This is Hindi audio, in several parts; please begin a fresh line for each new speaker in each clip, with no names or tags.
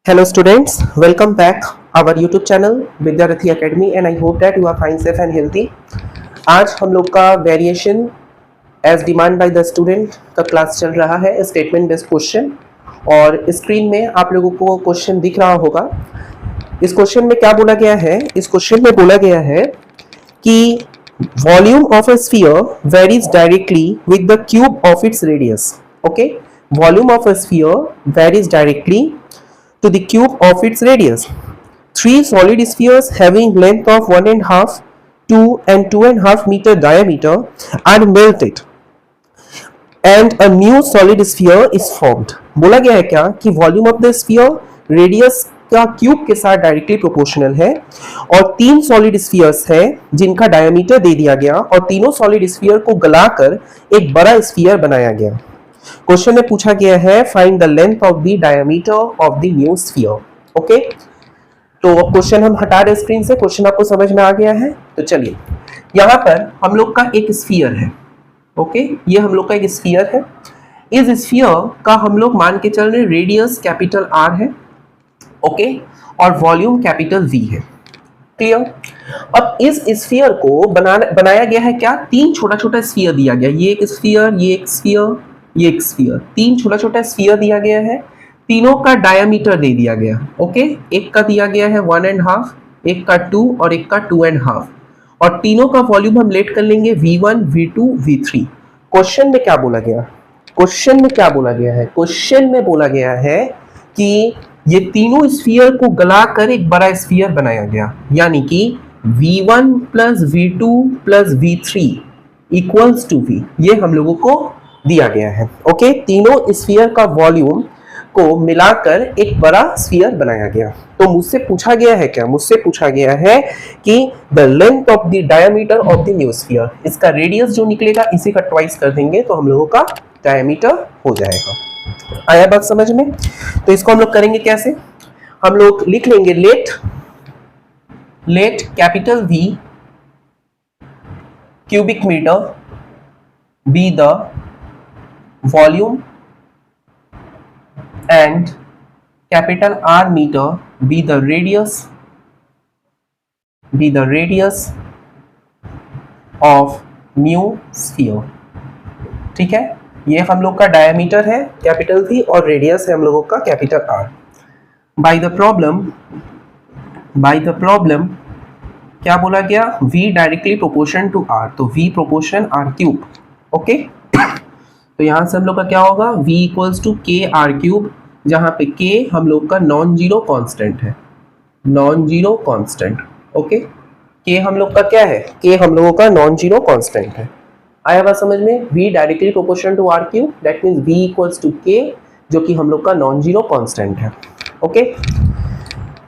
Hello students, welcome back our YouTube channel विद्यार्थी Academy and I hope that you are fine, safe and healthy। आज हम लोग का variation as demand by the student का क्लास चल रहा है स्टेटमेंट बेस्ड क्वेश्चन और स्क्रीन में आप लोगों को क्वेश्चन दिख रहा होगा। इस क्वेश्चन में क्या बोला गया है? इस क्वेश्चन में बोला गया है कि volume of a sphere varies directly with the cube of its radius. Okay, volume of a sphere varies directly to the cube of its radius. Three solid spheres having length of 1.5, 2 and 2.5 meter diameter are melted and a new solid sphere is formed. बोला गया है क्या कि volume of the sphere radius का क्यूब के साथ डायरेक्टली प्रोपोर्शनल है और तीन सॉलिड स्फीयर्स है जिनका डायमीटर दे दिया गया और तीनों सॉलिड स्फीयर को गलाकर एक बड़ा स्फीयर बनाया गया। क्वेश्चन में पूछा गया है find the length of the diameter of the new sphere. Okay, तो क्वेश्चन हम हटा रहे स्क्रीन से। क्वेश्चन आपको समझ में आ गया है? तो चलिए, यहां पर हम लोग का एक स्फीयर है। ओके, ये हम लोग का एक स्फीयर है। इस स्फीयर का हम लोग मान के चल रहे रेडियस कैपिटल आर है। ओके, और वॉल्यूम कैपिटल वी है। क्लियर? अब इस स्फीयर को बनाया गया है क्या? तीन छोटा छोटा स्फीयर दिया गया। ये एक स्फीयर, ये एक स्फीयर, ये एक स्फीयर, तीन छोटा छोटा स्फीयर दिया गया है। तीनों का डायमीटर दे दिया गया। ओके, एक का दिया गया है 1.5, एक का 2 और एक का 2.5 और तीनों का वॉल्यूम हम लेट कर लेंगे V1, V2, V3। क्वेश्चन में क्या बोला गया? क्वेश्चन में क्या बोला गया है? क्वेश्चन में बोला गया है कि ये तीनों स्फीयर को गलाकर एक बड़ा स्फीयर बनाया गया, यानी कि V1 plus V2 plus V3 equals to V। ये हम लोगों को दिया गया है। ओके, तीनों स्फीयर का वॉल्यूम को मिलाकर एक बड़ा स्फीयर बनाया गया। तो मुझसे पूछा गया है क्या? मुझसे पूछा गया है कि the length of the diameter of the new sphere. इसका रेडियस जो निकलेगा इसी का ट्वाइस कर देंगे तो हम लोगों का डायमीटर हो जाएगा। आया बात समझ में? तो इसको हम लोग करेंगे कैसे? हम लोग लिख लेंगे let capital V cubic meter be the volume and capital R meter be the radius of new sphere। ठीक है, ये हम लोग का डायमीटर है कैपिटल V और रेडियस है हम लोगों का capital R। By the problem क्या बोला गया? V directly proportion to R, तो V proportion R cube. Okay, तो यहां से हम लोग का क्या होगा? V equals to K R cube, जहां पे K हम लोग का नॉन जीरो कांस्टेंट है, non zero constant. Okay, K हम लोग का क्या है? K हम लोगों का नॉन जीरो कांस्टेंट है। आया बात समझ में? V directly proportional to R cube, that means V equals to K, जो कि हम लोग का नॉन जीरो कांस्टेंट है। ओके,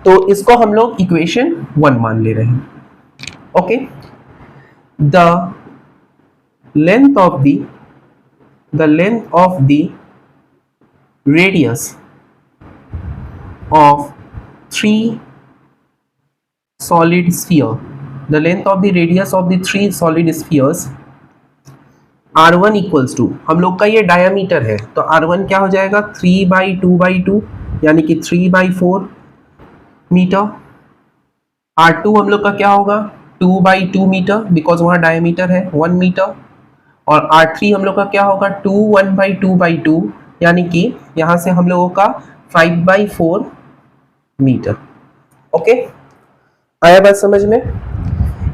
तो इसको हम लोग इक्वेशन 1 मान ले रहे हैं। Okay, the length of the radius of three solid sphere, the length of the radius of the three solid spheres R1 equals to, हम लोग का ये डायमीटर है तो R1 क्या हो जाएगा? 3/2/2 यानी कि 3/4 मीटर। R2 हम लोग का क्या होगा? 2/2 मीटर, बिकॉज वहां डायमीटर है 1 मीटर। और R3 हम लोग का क्या होगा? 1/2/2 यानी कि यहां से हम लोगों का 5/4 मीटर। ओके, आया बात समझ में?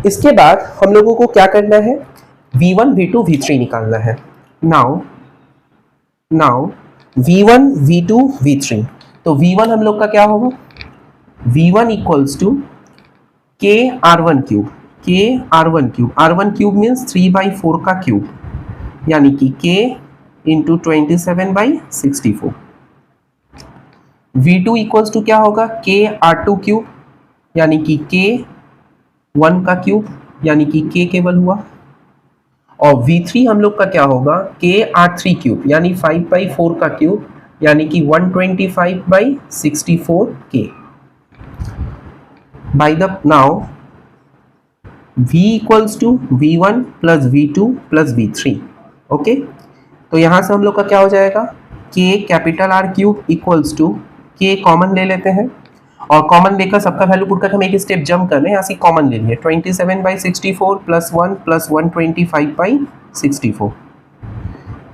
इसके बाद हम लोगों को क्या करना है? V1, V2, V3 निकालना है। नाउ V1, V2, V3, तो V1 हम लोग का क्या होगा? V1 इक्वल्स टू के R1 cube, R1 cube means 3/4 का क्यूब, यानी कि K into 27/64। V2 equals to क्या होगा? K R2 क्यूब, यानी कि K1 का क्यूब, यानी कि K केवल हुआ। और V3 हम लोग का क्या होगा? K R3 क्यूब, यानी 5/4 का क्यूब, यानी कि 125/64 K। By the now V equals to V1 plus V2 plus V3। Okay, तो यहां से हम लोग का क्या हो जाएगा? K capital R cube equals to K common ले लेते हैं और कॉमन लेकर सबका वैल्यू पुट करके हम एक स्टेप जंप कर रहे हैं, यहाँ से कॉमन ले लिए 27/64 प्लस 1 प्लस 125/64।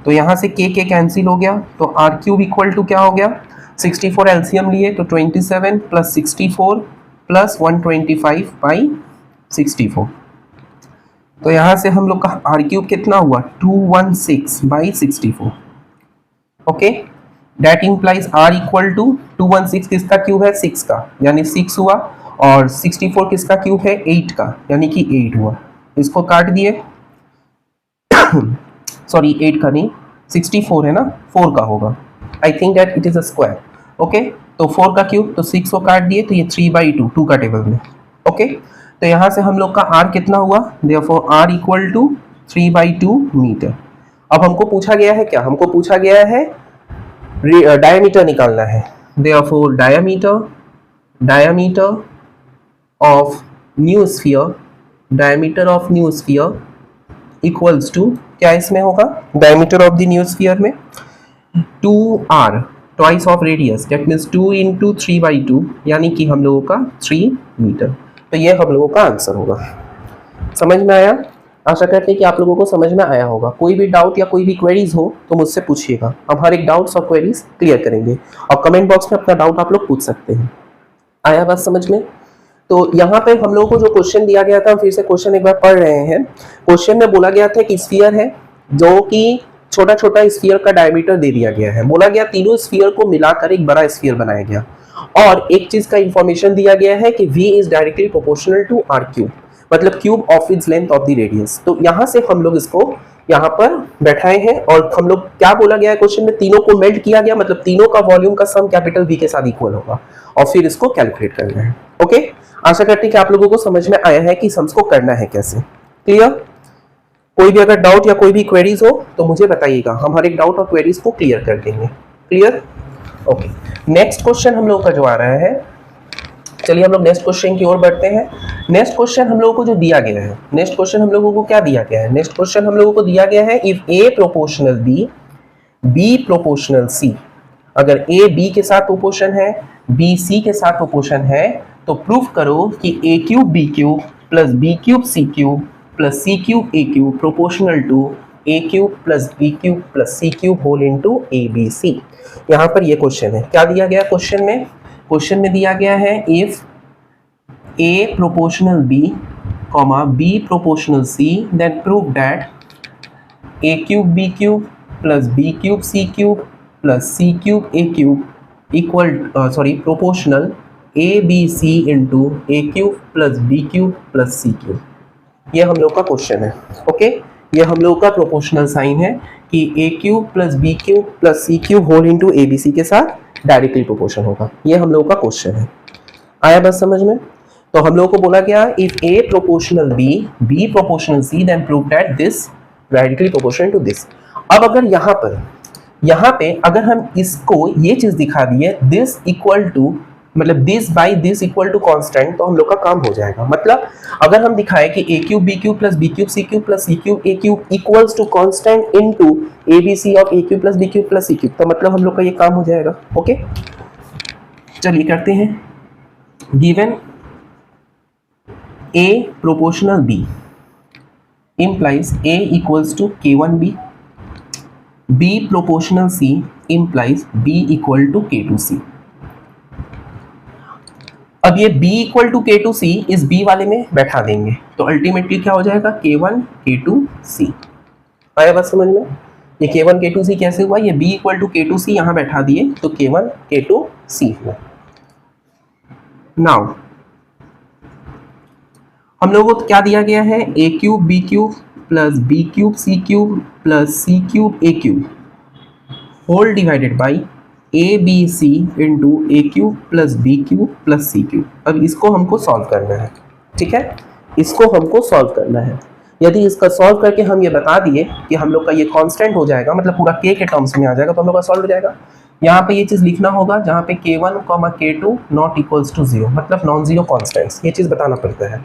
तो यहाँ से के कैंसिल हो गया, तो आर क्यूब इक्वल टू क्या हो गया, 64 एलसीएम लिए तो 27 प्लस 64 प्लस 125/64। तो यहाँ से हम लोग का आर क्यूब कितना हुआ 216/64। Okay, that implies R equal to 216 किसका क्यूब है 6 का, यानी 6 हुआ, और 64 किसका क्यूब है 8 का, यानी कि 8 हुआ। इसको काट दिए सॉरी 8 का नहीं 64 है ना, 4 का होगा, I think that it is a square. Okay, तो 4 का क्यूब, तो 6 को काट दिए तो ये 3/2 2 का टेबल में। ओके, तो यहाँ से हम लोग का r कितना हुआ, therefore r equal to 3/2 meter. अब हमको पूछा गया है क्या, हमको पूछा गया है डायमीटर निकालना है, therefore diameter of new sphere equals to क्या इसमें होगा, diameter of the new sphere में 2r twice of radius, that means 2 × 3/2, यानी कि हम लोगों का 3 मीटर। तो ये हम लोगों का आंसर होगा। समझ में आया? आशा करते हैं कि आप लोगों को समझ में आया होगा। कोई भी डाउट या कोई भी क्वेरीज हो तो मुझसे पूछिएगा, हम हर एक डाउट्स और क्वेरीज क्लियर करेंगे, और कमेंट बॉक्स में अपना डाउट आप लोग पूछ सकते हैं। आया बात समझ में? तो यहाँ पे हम लोगों को जो क्वेश्चन दिया गया था, फिर से क्वेश्चन एक बार पढ़ रहे हैं। क्वेश्चन में बोला गया था कि स्फीयर है जो कि छोटा छोटा स्फीयर का डायमीटर दे दिया गया है, बोला गया तीनों स्फीयर को मिलाकर एक बड़ा स्फीयर बनाया गया, और एक चीज का इंफॉर्मेशन दिया गया है कि v is directly proportional to r cube, मतलब cube of its length of the radius. तो यहाँ से हम लोग इसको यहाँ पर बैठाए हैं, और हम लोग क्या बोला गया है क्वेश्चन में, तीनों को मेल्ट किया गया, मतलब तीनों का वॉल्यूम का सम कैपिटल V के साथ इक्वल होगा, और फिर इसको कैलकुलेट करना है। ओके, आशा करती है कि आप लोगों को समझ में आया है कि सम्स को करना है कैसे। क्लियर? कोई भी अगर डाउट या कोई भी क्वेरीज हो तो मुझे बताइएगा, हम हर एक डाउट और क्वेरीज को क्लियर कर देंगे। क्लियर? ओके, नेक्स्ट क्वेश्चन हम लोगों का जो आ रहा है, चलिए हम लोग नेक्स्ट क्वेश्चन की ओर बढ़ते हैं। नेक्स्ट क्वेश्चन हम लोगों को जो दिया गया है, नेक्स्ट क्वेश्चन हम लोगों को क्या दिया गया है, नेक्स्ट क्वेश्चन हम लोगों को दिया गया है if a proportional b, b proportional c, अगर a b के साथ प्रोपोर्शन है, b c के साथ प्रोपोर्शन है, तो प्रूफ करो कि a cube b cube plus b cube c cube plus c cube a cube proportional to a cube plus b cube plus c cube whole into abc। यहाँ पर ये क्वेश्चन है, क्या दिया गया क्वेश्चन में, क्वेश्चन में दिया गया है if a proportional b, b proportional c, then prove that a cube b cube plus b cube c cube plus c cube a cube equal proportional abc into a cube plus b cube plus c cube. ये हम लोग का क्वेश्चन है। ओके, ये हम लोग का प्रोपोर्शनल साइन है कि a cube plus b cube plus c cube whole into abc के साथ डायरेक्टली प्रोपोर्शन होगा। ये हम लोग का क्वेश्चन है। आया बस समझ में? तो हम लोग को बोला गया if a proportional b, b proportional c, then prove that this directly proportional to this. अब अगर यहाँ पे अगर हम इसको ये चीज दिखा दिए दिस इक्वल टू, मतलब this by this equal to constant, तो हम लोग का काम हो जाएगा। मतलब अगर हम दिखाए कि a cube b cube plus b cube c cube plus c cube a cube equals to constant into abc of a cube plus b cube plus c cube, तो मतलब हम लोग का ये काम हो जाएगा। ओके, चलिए करते हैं। Given a proportional b implies a equals to k1b, b proportional c implies b equal to k2c। अब ये b इक्वल टू k2c इस b वाले में बैठा देंगे, तो अल्टीमेटली क्या हो जाएगा k1 k2c। आया बात समझ में? ये k1 k2c कैसे हुआ, ये b इक्वल टू k2c यहाँ बैठा दिए तो k1 k2c हुआ। नाउ हम लोगों को क्या दिया गया है, a cube b cube plus b cube c cube plus c cube a cube whole divided by abc into A cube plus B cube plus C cube. अब इसको हमको सॉल्व करना है, ठीक है, इसको हमको सॉल्व करना है। यदि इसका सॉल्व करके हम ये बता दिए कि हम लोग का ये कांस्टेंट हो जाएगा, मतलब पूरा k के टर्म्स में आ जाएगा, तो हम लोग का सॉल्व हो जाएगा। यहाँ पे ये चीज़ लिखना होगा जहाँ पे k1, k2 not equals to 0, मतलब नॉन जीरो कॉन्स्टेंट्स, ये चीज़ बताना पड़ता है।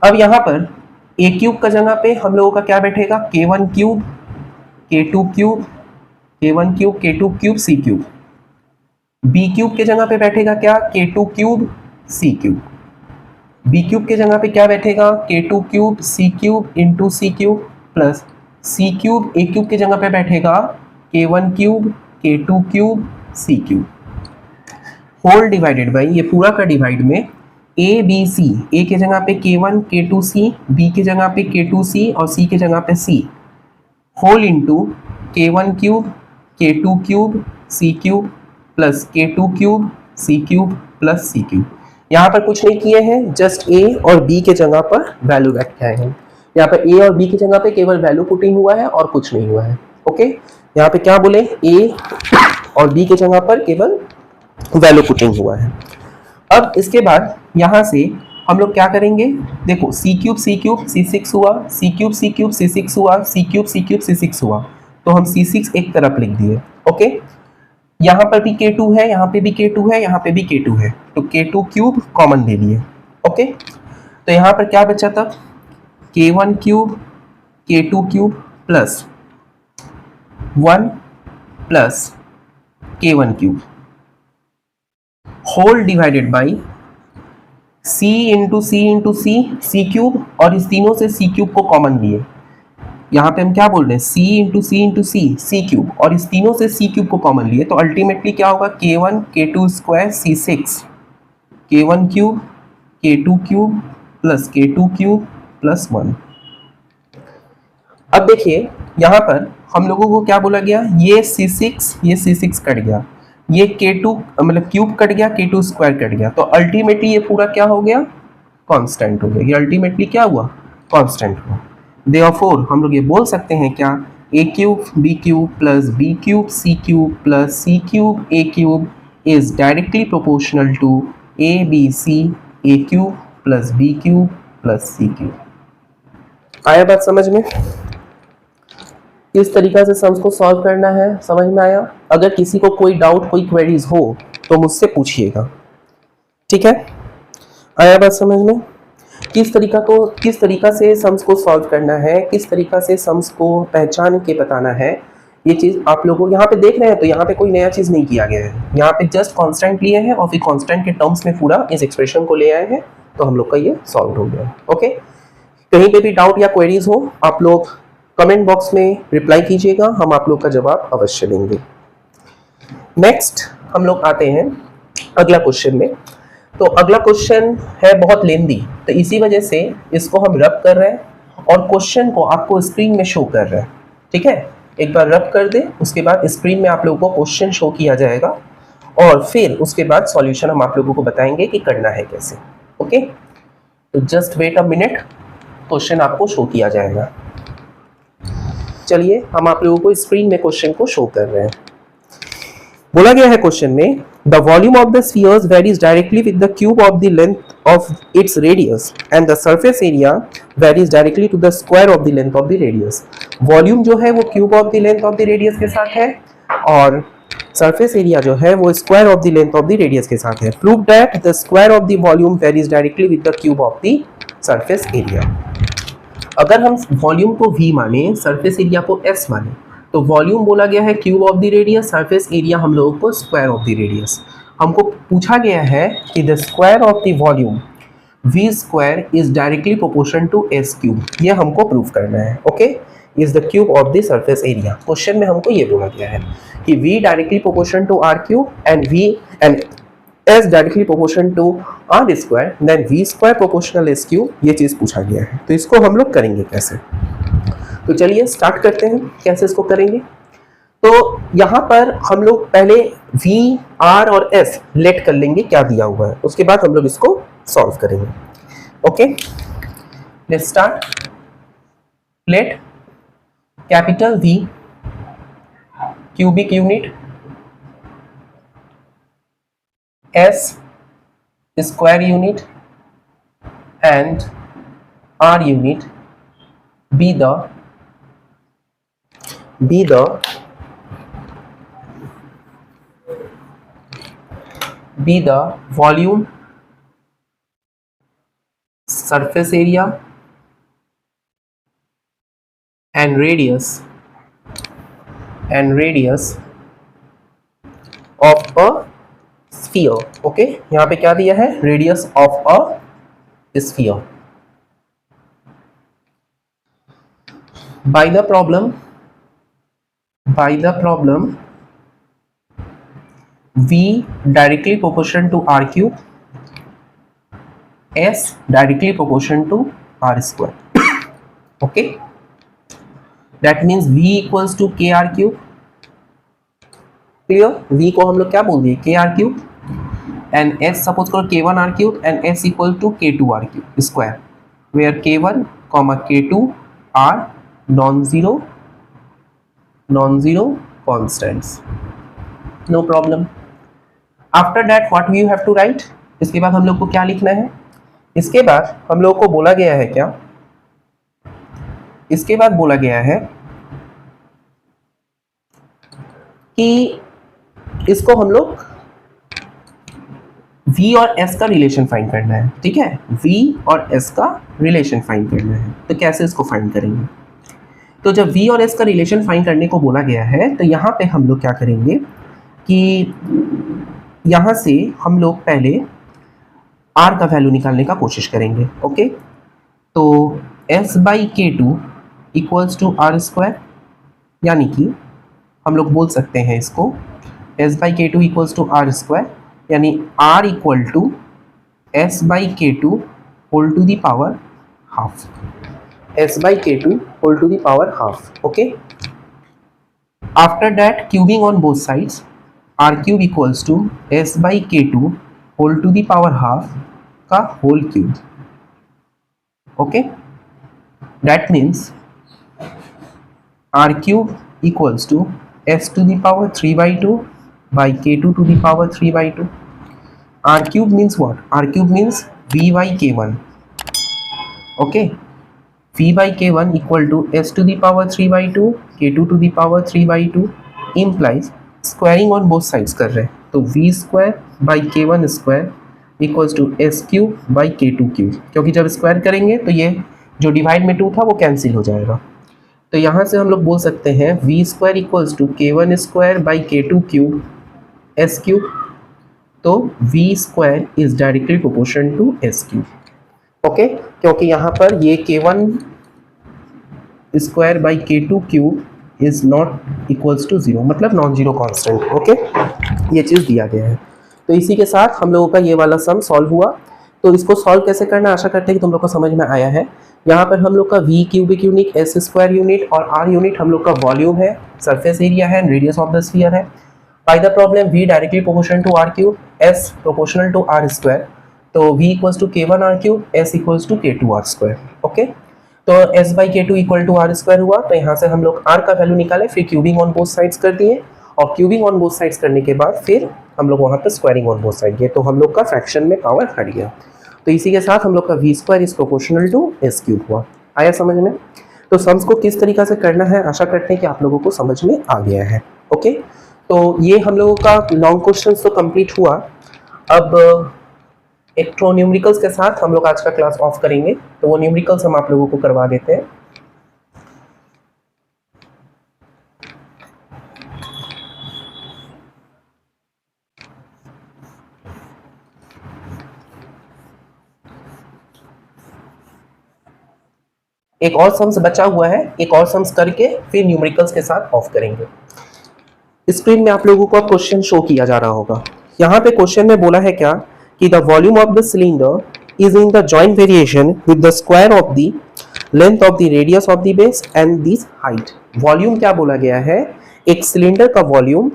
अब यहाँ पर ए क्यूब का जगह पे हम लोगों का क्या बैठेगा, k1 cube, k2 cube, k1 cube, k2 cube, c cube. B cube के जगह पे बैठेगा क्या, K two cube C cube. B cube के जगह पे क्या बैठेगा, K two cube C cube into C cube plus C cube A cube के जगह पे बैठेगा K one cube K two cube C cube whole divided by ये पूरा का डिवाइड में ए बी सी, ए के जगह पे के वन के टू सी, बी के जगह पे के टू सी और सी के जगह पे सी होल इंटू के one cube K two cube C cube plus के two cube C cube plus C cube. यहाँ पर कुछ नहीं किए हैं, जस्ट ए और बी के जगह पर वैल्यू रख के आए हैं। यहाँ पर ए और बी की जगह पे केवल वैल्यू पुटिंग हुआ है और कुछ नहीं हुआ है। ओके, यहाँ पे क्या बोले, ए और बी के जगह पर केवल वैल्यू पुटिंग हुआ है। अब इसके बाद यहाँ से हम लोग क्या करेंगे, देखो सी क्यूब सी सिक्स हुआ, सी क्यूब सी सिक्स हुआ, सी क्यूब सी सिक्स हुआ, तो हम सी सिक्स एक तरफ लिख दिए। ओके, यहाँ पर भी K2 है, यहाँ पे भी K2 है, यहाँ पे भी K2 है, तो K2 क्यूब कॉमन ले लिए। ओके, तो यहाँ पर क्या बचा तब, K1 cube K2 cube plus 1 plus K1 cube whole divided by C into C cube, और इस तीनों से C क्यूब को कॉमन लिए। यहाँ पे हम क्या बोल रहे हैं, C इंटू सी क्यूब, और इस तीनों से C क्यूब को कॉमन लिए, तो अल्टीमेटली क्या होगा, K1 K2 square C6 K1 cube K2 cube plus K2 cube plus 1। अब देखिए यहाँ पर हम लोगों को क्या बोला गया, ये C6 कट गया, ये K2 मतलब क्यूब कट गया, K2 स्क्वायर कट गया, तो अल्टीमेटली ये पूरा क्या हो गया, कांस्टेंट हो गया। ये अल्टीमेटली क्या हुआ, कांस्टेंट हुआ। देयरफॉर हम लोग ये बोल सकते हैं क्या, A cube B cube plus B cube C cube plus C cube A cube is directly proportional to A B C A cube plus B cube plus C cube. आया बात समझ में, किस तरीका से सम्स को सॉल्व करना है, समझ में आया। अगर किसी को कोई डाउट कोई क्वेरीज हो तो मुझसे पूछिएगा, ठीक है। आया बात समझ में, किस तरीका से सम्स को सॉल्व करना है, किस तरीका से सम्स को पहचान के बताना है, ये चीज आप लोगों यहाँ पे देख रहे हैं। तो यहाँ पे कोई नया चीज नहीं किया गया है, यहाँ पे जस्ट कांस्टेंट लिए हैं और फिर कांस्टेंट के टर्म्स में पूरा इस एक्सप्रेशन को ले आए हैं, तो हम लोग का ये सॉल्व हो गया। ओके, कहीं पे भी डाउट या क्वेरीज हो आप लोग कमेंट बॉक्स में रिप्लाई कीजिएगा, हम आप लोग का जवाब अवश्य देंगे। नेक्स्ट हम लोग आते हैं अगला क्वेश्चन में। तो अगला क्वेश्चन है बहुत लेंदी, तो इसी वजह से इसको हम रब कर रहे हैं और क्वेश्चन को आपको स्क्रीन में शो कर रहे हैं, ठीक है। एक बार रब कर दे, उसके बाद स्क्रीन में आप लोगों को क्वेश्चन शो किया जाएगा और फिर उसके बाद सॉल्यूशन हम आप लोगों को बताएंगे कि करना है कैसे। ओके, तो just wait a minute, question आपको शो किया जाएगा। चलिए हम आप लोगों को स्क्रीन में क्वेश्चन को शो कर रहे हैं। बोला गया है क्वेश्चन में, the volume of the spheres varies directly with the cube of the length of its radius and the surface area varies directly to the square of the length of the radius. Volume जो है वो cube of the length of the radius के साथ है और सरफेस एरिया जो है वो square of the length of the radius के साथ है। Prove that the square of the volume varies directly with the cube of the surface area. अगर हम वॉल्यूम को v माने, सरफेस एरिया को s माने, तो वॉल्यूम बोला गया है cube of the radius, surface area हम लोगों को स्क्वायर ऑफ द रेडियस। हमको पूछा गया है कि the square of the volume v square is directly proportional to s cube, ये हमको प्रूव करना है। Okay, is the cube of the surface area. Question में हमको ये बोला गया है कि v directly proportional to r cube and s directly proportional to r square, then v square proportional s cube, ये चीज पूछा गया है। तो इसको हम लोग करेंगे कैसे, तो चलिए स्टार्ट करते हैं कैसे इसको करेंगे। तो यहाँ पर हम लोग पहले v, r और s लेट कर लेंगे क्या दिया हुआ है, उसके बाद हम लोग इसको सॉल्व करेंगे। Okay, let's start. Late capital V cubic unit, S square unit and R unit be the volume, surface area and radius of a sphere. Okay, यहाँ पे क्या दिया है, radius of a sphere. Bye the problem v directly proportional to r cube, s directly proportional to r square. Okay, that means v equals to k r cube. Clear, v को हम लोग क्या बोल दिए, k r cube, and s suppose करो k1 r cube and s equal to k2 r cube square, where k1 k2 are non-zero constants. No problem. After that what we have to write, इसके बाद हम लोग को क्या लिखना है, इसके बाद हम लोग को बोला गया है क्या, इसके बाद बोला गया है कि इसको हम लोग v और s का रिलेशन फाइंड करना है। ठीक है, v और s का रिलेशन फाइंड करना है। तो कैसे इसको फाइंड करेंगे, तो जब v और s का रिलेशन फाइंड करने को बोला गया है तो यहाँ पे हम लोग क्या करेंगे कि यहाँ से हम लोग पहले r का वैल्यू निकालने का कोशिश करेंगे। ओके, तो s by K two equals to R square, यानी कि हम लोग बोल सकते हैं इसको s by K two equals to R square, यानी r equal to s by K two whole to the power half, s by K two whole to the power half. Okay, after that cubing on both sides, r cube equals to s by K two whole to the power half का whole cube. Okay, that means r cube equals to s to the power 3 by 2 by k2 to the power 3 by 2. r cube means what? r cube means v by k1. Okay, v by k1 equal to s to the power 3 by 2 k2 to the power 3 by 2 implies squaring on both sides कर रहे हैं, तो v square by k1 square equals to s cube by k2 cube, क्योंकि जब स्क्वायर करेंगे तो ये जो डिवाइड में 2 था वो कैंसिल हो जाएगा। तो यहाँ से हम लोग बोल सकते हैं V square equals to K one square by K two cube S cube, तो V square is directly proportional to S cube. Okay, क्योंकि यहाँ पर ये K one square by K two cube is not equals to zero, मतलब नॉन जीरो कॉन्स्टेंट। ओके, ये चीज़ दिया गया है। तो इसी के साथ हम लोगों का ये वाला सम सॉल्व हुआ। तो इसको सॉल्व कैसे करना, आशा करते हैं कि तुम लोग को समझ में आया है। यहाँ पर हम लोग का v cubic unit, s square unit और r यूनिट हम लोग का वॉल्यूम है, सरफेस एरिया है, रेडियस ऑफ द स्फीयर है। By the problem v directly proportional to r cube, s proportional to r square, तो v equals to k1 r cube, s equals to k2 r square. Okay, तो s by K two equal to r square हुआ, तो यहाँ से हम लोग r का वैल्यू निकाले, फिर क्यूबिंग ऑन बोथ साइड्स कर दिए, और क्यूबिंग ऑन बोथ साइड्स करने के बाद फिर हम लोग वहाँ पर स्क्वायरिंग ऑन बोथ साइड किए, तो हम लोग का फ्रैक्शन में पावर हट गया। तो इसी के साथ हम लोग का v square is proportional to s cube हुआ। आया समझ में? तो सम्स को किस तरीका से करना है, आशा करते हैं कि आप लोगों को समझ में आ गया है। ओके, तो ये हम लोगों का लॉन्ग क्वेश्चन तो कंप्लीट हुआ। अब एक तो न्यूमेरिकल्स के साथ हम लोग आज का क्लास ऑफ करेंगे, तो वो न्यूमेरिकल्स हम आप लोगों को करवा देते हैं। एक और सम्स बचा हुआ है, एक और सम्स करके फिर न्यूमेरिकल्स के साथ ऑफ करेंगे। स्क्रीन में आप लोगों को क्वेश्चन शो किया जा रहा होगा। यहाँ पे क्वेश्चन में बोला है क्या कि the volume of the cylinder is in the joint variation with the square of the length of the radius of the base and this height. Volume क्या बोला गया है, एक सिलेंडर का वॉल्यूम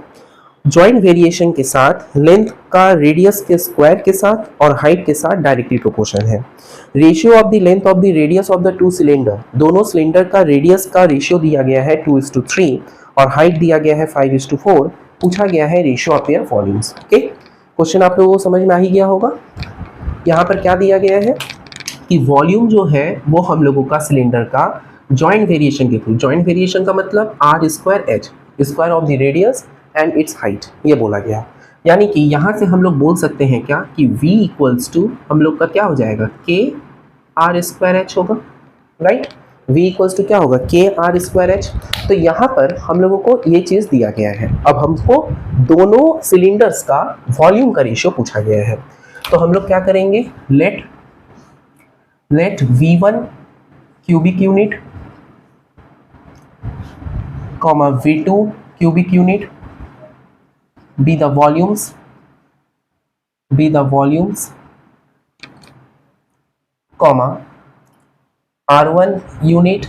जॉइंट वेरिएशन के साथ लेंथ का रेडियस के स्क्वायर के साथ और हाइट के साथ डायरेक्टली प्रोपोर्शनल है। Ratio of the length of the radius of the two cylinder, दोनों सिलेंडर का रेडियस का रेशियो दिया गया है 2:3 और हाइट दिया गया है 5:4। पूछा गया है ratio of their volumes. Okay, question आप लोगों को समझ में आ ही गया होगा। यहाँ पर क्या दिया गया है कि वॉल्यूम जो है वो हम लोगों का सिलेंडर का जॉइंट वेरिएशन के थ्रू, जॉइंट वेरिएशन का मतलब R square H square of the radius and its height, ये बोला गया। यानी कि यहाँ से हम लोग बोल सकते हैं क्या कि v इक्वल्स टू हम लोग का क्या हो जाएगा, k r स्क्वायर h होगा, राइट। V इक्वल्स टू क्या होगा, के आर स्क्वायर एच। तो यहाँ पर हम लोगों को ये चीज़ दिया गया है। अब हमको दोनों सिलेंडर्स का वॉल्यूम का रेशियो पूछा गया है। तो हम लोग क्या करेंगे, let V1 cubic unit comma V2 cubic unit be the volumes comma R1 unit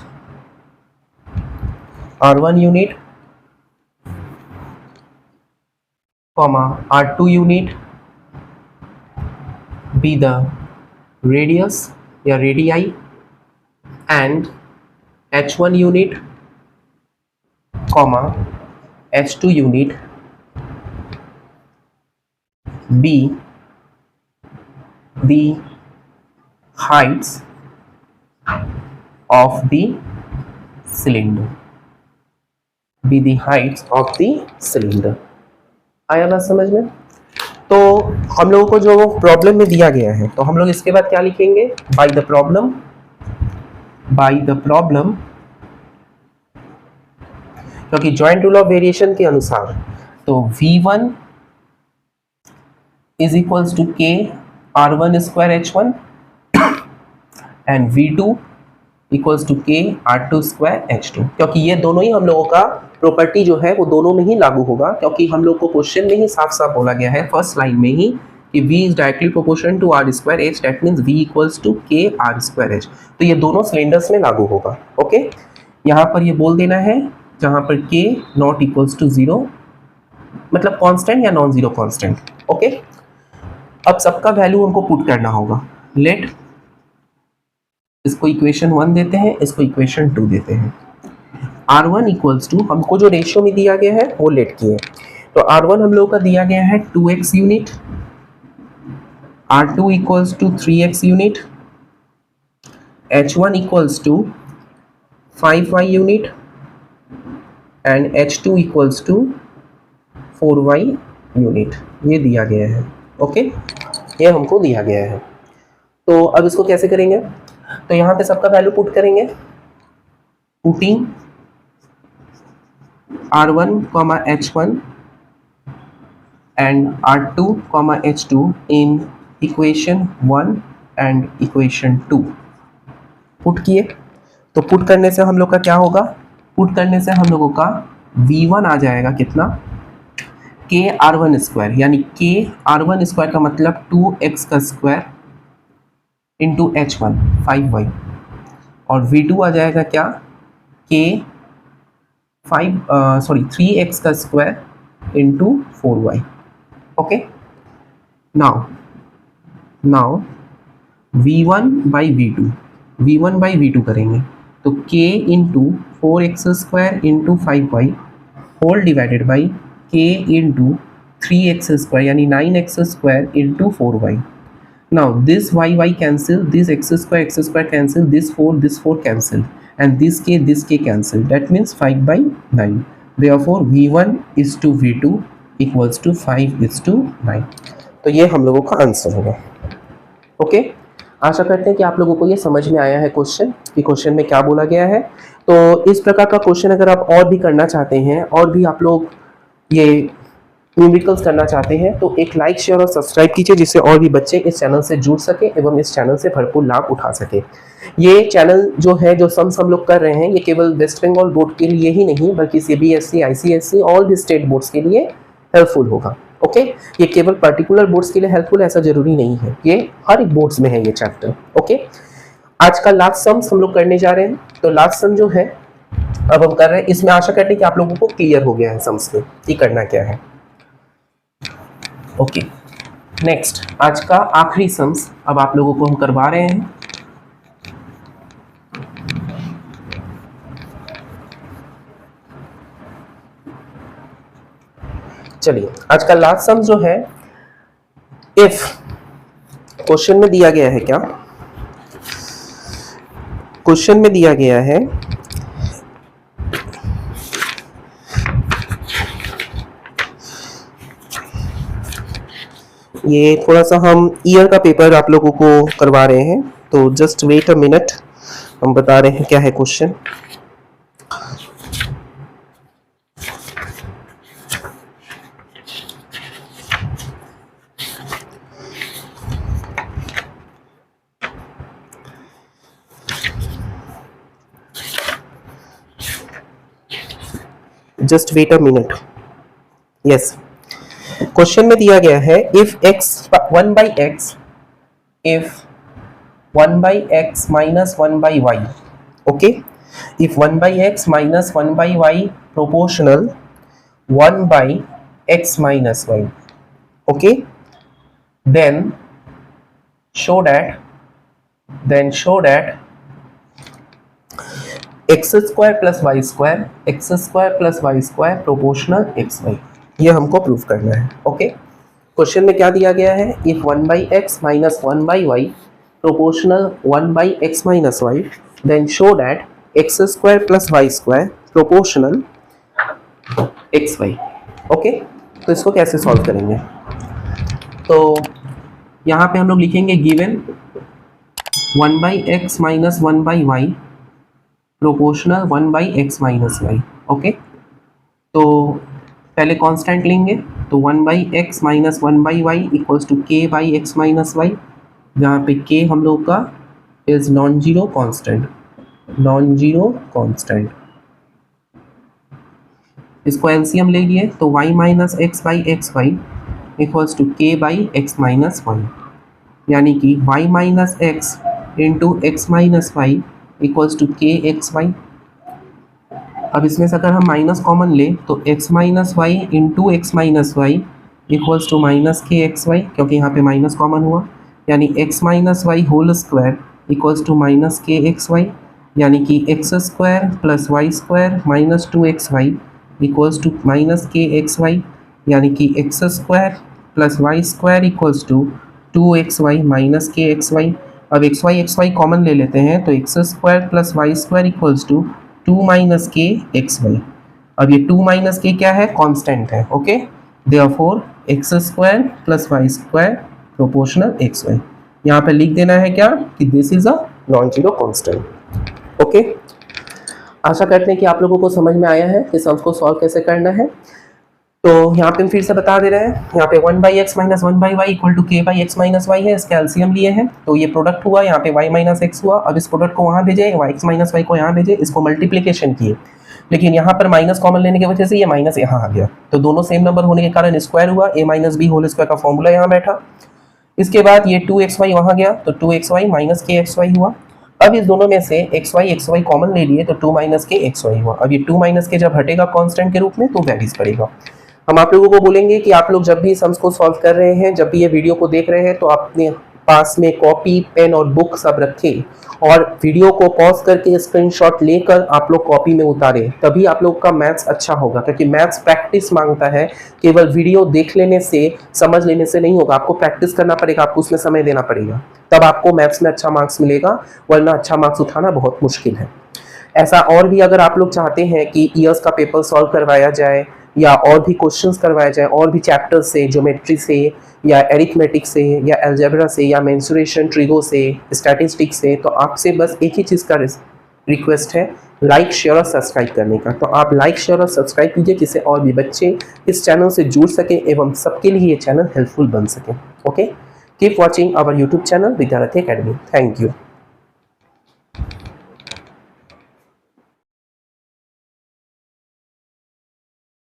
comma R2 unit be the radius या radii and H1 unit comma H2 unit be the heights of the cylinder. आया बात समझ में? तो हम लोगों को जो प्रॉब्लम में दिया गया है, तो हम लोग इसके बाद क्या लिखेंगे, बाय द प्रॉब्लम क्योंकि जॉइंट रूल ऑफ वेरिएशन के अनुसार तो V1 is equals to k r1 square h1 and V2 equals to k r2 square h2, क्योंकि ये दोनों ही हम लोगों का प्रॉपर्टी जो है वो दोनों में ही लागू होगा, क्योंकि हम लोग को क्वेश्चन में ही साफ साफ बोला गया है फर्स्ट लाइन में ही कि V is directly proportional to r square h, that means V equals to k r square h। तो ये दोनों सिलेंडर्स में लागू होगा। ओके, यहाँ पर ये बोल देना है जहाँ पर k नॉट इक्वल्स टू 0, मतलब कांस्टेंट या नॉन जीरो कांस्टेंट। ओके, अब सबका वैल्यू हमको पुट करना होगा। लेट इसको इक्वेशन 1 देते हैं, इसको इक्वेशन 2 देते हैं। R1 इक्वल्स टू, हमको जो रेशियो में दिया गया है वो लेट किए, तो R1 हम लोगों का दिया गया है 2x unit, R2 equals to 3x unit, H1 equals to 5y unit and H2 equals to 4y unit, ये दिया गया है। ओके, ये हमको दिया गया है। तो अब इसको कैसे करेंगे, तो यहाँ पे सबका वैल्यू पुट करेंगे, putting R1, H1 and R2, H2 in equation 1 and equation 2 put किए। तो पुट करने से हम लोग का क्या होगा, पुट करने से हम लोगों का V1 आ जाएगा कितना, k r1 स्क्वायर, यानी k r1 स्क्वायर का मतलब 2x का स्क्वायर इंटू h1 5y, और v2 आ जाएगा क्या, k 3x का square into 4y। Okay, now v1 by v2 करेंगे, तो k into 4x square into 5y whole divided by k into 3x square यानी 9x square into 4y। Now this y cancel, this x square cancel, this 4 cancel, and this k cancel, that means 5/9, therefore v1 is to v2 equals to 5:9। तो ये हम लोगों का आंसर होगा। ओके, आशा करते हैं कि आप लोगों को ये समझ में आया है क्वेश्चन, कि क्वेश्चन में क्या बोला गया है। तो इस प्रकार का क्वेश्चन अगर आप और भी करना चाहते हैं, और भी आप लोग ये न्यूमेरिकल्स करना चाहते हैं, तो एक लाइक, शेयर और सब्सक्राइब कीजिए, जिससे और भी बच्चे इस चैनल से जुड़ सके एवं इस चैनल से भरपूर लाभ उठा सके। ये चैनल जो है, जो सम्स हम लोग कर रहे हैं, ये केवल वेस्ट बंगाल बोर्ड के लिए ही नहीं बल्कि CBSE, ICSE, ऑल भी स्टेट बोर्ड्स के लिए हेल्पफुल होगा। ओके, ये केवल पर्टिकुलर बोर्ड्स के लिए हेल्पफुल ऐसा जरूरी नहीं है, ये हर एक बोर्ड्स में है ये चैप्टर। ओके, आज का लास्ट सम्स हम लोग करने जा रहे हैं। तो लास्ट सम जो है अब हम कर रहे हैं, इसमें आशा करते हैं कि आप लोगों को क्लियर हो गया है सम्स में कि करना क्या है। ओके, नेक्स्ट आज का आखिरी सम्स अब आप लोगों को हम करवा रहे हैं। चलिए, आज का लास्ट सम जो है, इफ क्वेश्चन में दिया गया है, क्या क्वेश्चन में दिया गया है, ये थोड़ा सा हम ईयर का पेपर आप लोगों को करवा रहे हैं, तो जस्ट वेट अ मिनट, हम बता रहे हैं क्या है question. Just wait a minute. Yes, question में दिया गया है if X 1 by X, if 1 by x minus 1 by y, okay, if 1 by x minus 1 by y proportional 1 by x minus y, okay, then show that x square plus y square proportional x y, ये हमको प्रूफ करना है। ओके, क्वेश्चन में क्या दिया गया है, if 1 by x minus 1 by y proportional 1 by x minus y, then show that x square plus y square proportional xy। Okay, तो इसको कैसे सॉल्व करेंगे, तो यहाँ पे हम लोग लिखेंगे given 1 by x minus 1 by y proportional 1 by x minus y। Okay, तो पहले कांस्टेंट लेंगे, तो 1 by x minus 1 by y equals to k by x minus y, जहाँ पे k हम लोग का इज नॉन जीरो कांस्टेंट। इसको एलसीएम ले लिए तो y minus X by X Y equals to k by X minus Y, यानी कि y minus X into X minus Y equals to k X Y. अब इसमें से अगर हम माइनस कॉमन ले तो x minus Y into X minus Y equals to minus k X Y, क्योंकि यहाँ पे माइनस कॉमन हुआ, यानी x minus Y whole square equals to minus k X Y, यानी कि X square plus Y square minus 2xy equals to minus k X Y, यानी कि X square plus Y square equals to 2xy minus k X Y. अब xy कॉमन ले लेते हैं तो x square plus Y square equals to 2 minus k X Y. अब ये 2 माइनस k क्या है, कांस्टेंट है। Okay, therefore X square plus Y square proportional X Y. यहाँ पे लिख देना है क्या कि this is a non zero constant. Okay, आशा करते हैं कि आप लोगों को समझ में आया है कि सम्स को सॉल्व कैसे करना है। तो यहाँ पे हम फिर से बता दे रहे हैं, यहाँ पे 1 by X minus 1 by Y equal to k by X minus Y है, इसके एलसीएम लिए हैं, तो ये प्रोडक्ट हुआ, यहाँ पे y माइनस एक्स हुआ। अब इस प्रोडक्ट को वहाँ भेजे, एक्स माइनस वाई को यहाँ भेजे, इसको मल्टीप्लीकेशन किए, लेकिन यहाँ पर माइनस कॉमन लेने की वजह से ये माइनस यहाँ आ गया, तो दोनों सेम नंबर होने के कारण स्क्वायर हुआ, a minus B whole square का फॉर्मूला यहाँ बैठा। इसके बाद ये 2xy वहाँ गया तो 2xy माइनस k xy हुआ। अब इस दोनों में से xy कॉमन ले लिए तो 2 माइनस k xy हुआ। अब ये 2 माइनस k जब हटेगा कांस्टेंट के रूप में तो वैल्यूज पड़ेगा। हम आप लोगों को बोलेंगे कि आप लोग जब भी सम्स को सॉल्व कर रहे हैं, जब भी ये वीडियो को देख रहे हैं, तो अपने पास में कॉपी पेन और बुक सब रखें और वीडियो को पॉज करके स्क्रीनशॉट लेकर आप लोग कॉपी में उतारें, तभी आप लोग का मैथ्स अच्छा होगा, क्योंकि मैथ्स प्रैक्टिस मांगता है। केवल वीडियो देख लेने से, समझ लेने से नहीं होगा, आपको प्रैक्टिस करना पड़ेगा, आपको उसमें समय देना पड़ेगा, तब आपको मैथ्स में अच्छा मार्क्स मिलेगा, वरना अच्छा मार्क्स उठाना बहुत मुश्किल है। ऐसा और भी अगर आप लोग चाहते हैं कि ईयर्स का पेपर सॉल्व करवाया जाए या और भी क्वेश्चंस करवाए जाए, और भी चैप्टर्स से, ज्योमेट्री से या एरिथमेटिक से या अलजेब्रा से या मेंसुरेशन, ट्रिगो से, स्टैटिस्टिक्स से, तो आपसे बस एक ही चीज़ का रिक्वेस्ट है, लाइक शेयर और सब्सक्राइब करने का। तो आप लाइक शेयर और सब्सक्राइब कीजिए, जिससे और भी बच्चे इस चैनल से जुड़ सकें एवं सबके लिए ये चैनल हेल्पफुल बन सके। Okay, keep watching our YouTube channel Vidyarthi academy. Thank you.